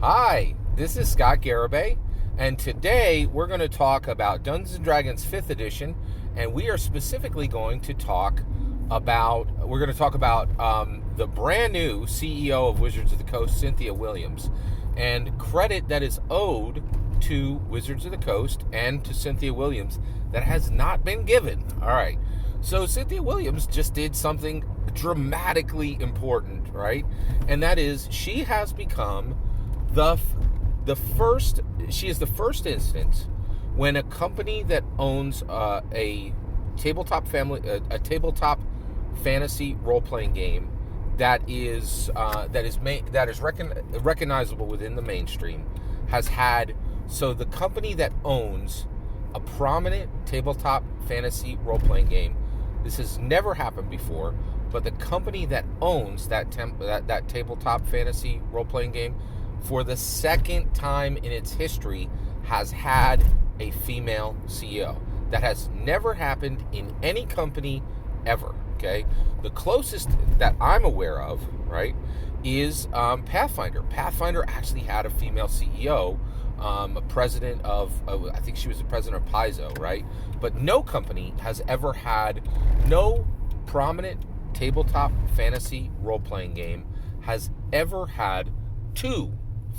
Hi, this is Scott Garibay, and today we're going to talk about Dungeons & Dragons 5th edition, and we are specifically going to talk about the brand new CEO of Wizards of the Coast, Cynthia Williams, and credit that is owed to Wizards of the Coast and to Cynthia Williams that has not been given. All right, so Cynthia Williams just did something dramatically important, right? And that is she has become she is the first instance when a company that owns a tabletop fantasy role-playing game that is recognizable within the mainstream has had. So the company that owns a prominent tabletop fantasy role-playing game, this has never happened before, but the company that owns that tabletop fantasy role-playing game for the second time in its history has had a female CEO. That has never happened in any company ever, okay? The closest that I'm aware of, right, is Pathfinder. Pathfinder actually had a female CEO, a president of, I think she was the president of Paizo, right? But no company has ever had, no prominent tabletop fantasy role-playing game has ever had two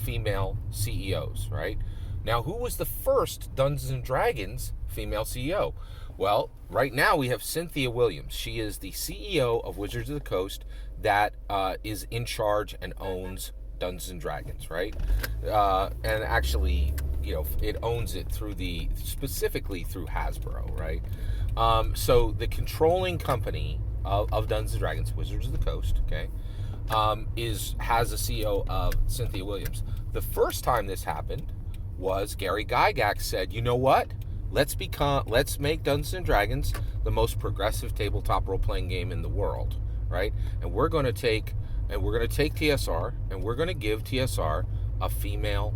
female CEOs, right? Now, who was the first Dungeons & Dragons female CEO? Well, right now we have Cynthia Williams. She is the CEO of Wizards of the Coast that is in charge and owns Dungeons & Dragons, right? And actually, it owns it specifically through Hasbro, right? So the controlling company of Dungeons & Dragons, Wizards of the Coast, okay, has a CEO of Cynthia Williams. The first time this happened was Gary Gygax said, you know what? Let's make Dungeons & Dragons the most progressive tabletop role-playing game in the world, right? And we're going to take TSR and we're going to give TSR a female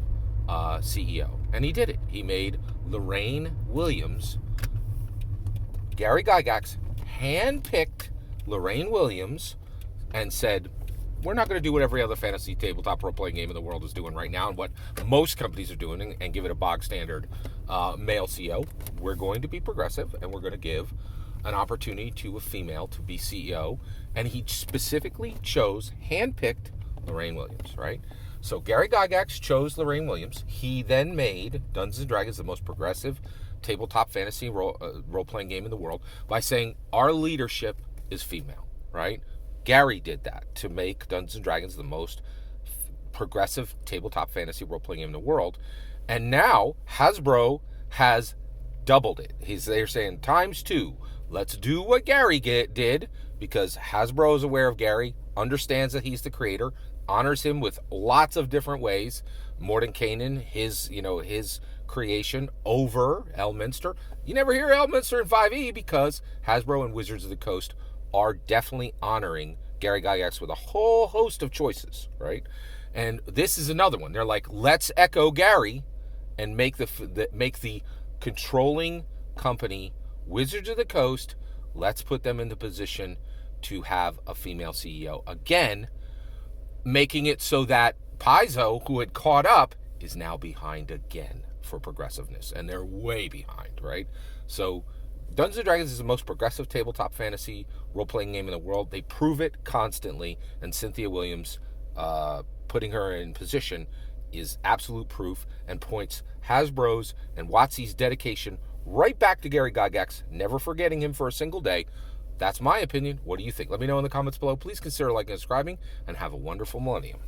CEO. And he did it. He made Lorraine Williams. Gary Gygax handpicked Lorraine Williams and said, we're not going to do what every other fantasy tabletop role-playing game in the world is doing right now and what most companies are doing and give it a bog standard male CEO. We're going to be progressive and we're going to give an opportunity to a female to be CEO. And he specifically handpicked Lorraine Williams, right? So Gary Gygax chose Lorraine Williams. He then made Dungeons & Dragons the most progressive tabletop fantasy role-playing game in the world by saying our leadership is female, right? Gary did that to make Dungeons & Dragons the most progressive tabletop fantasy role-playing game in the world. And now Hasbro has doubled it. They're saying times two. Let's do what Gary did, because Hasbro is aware of Gary, understands that he's the creator, honors him with lots of different ways. Mordenkainen, his creation over Elminster. You never hear Elminster in 5e because Hasbro and Wizards of the Coast are definitely honoring Gary Gygax with a whole host of choices, right? And this is another one. They're like, let's echo Gary and make the controlling company, Wizards of the Coast, let's put them in the position to have a female CEO. Again, making it so that Paizo, who had caught up, is now behind again for progressiveness. And they're way behind, right? So Dungeons & Dragons is the most progressive tabletop fantasy role-playing game in the world. They prove it constantly, and Cynthia Williams putting her in position is absolute proof and points Hasbro's and WotC's dedication right back to Gary Gygax, never forgetting him for a single day. That's my opinion. What do you think? Let me know in the comments below. Please consider liking and subscribing, and have a wonderful millennium.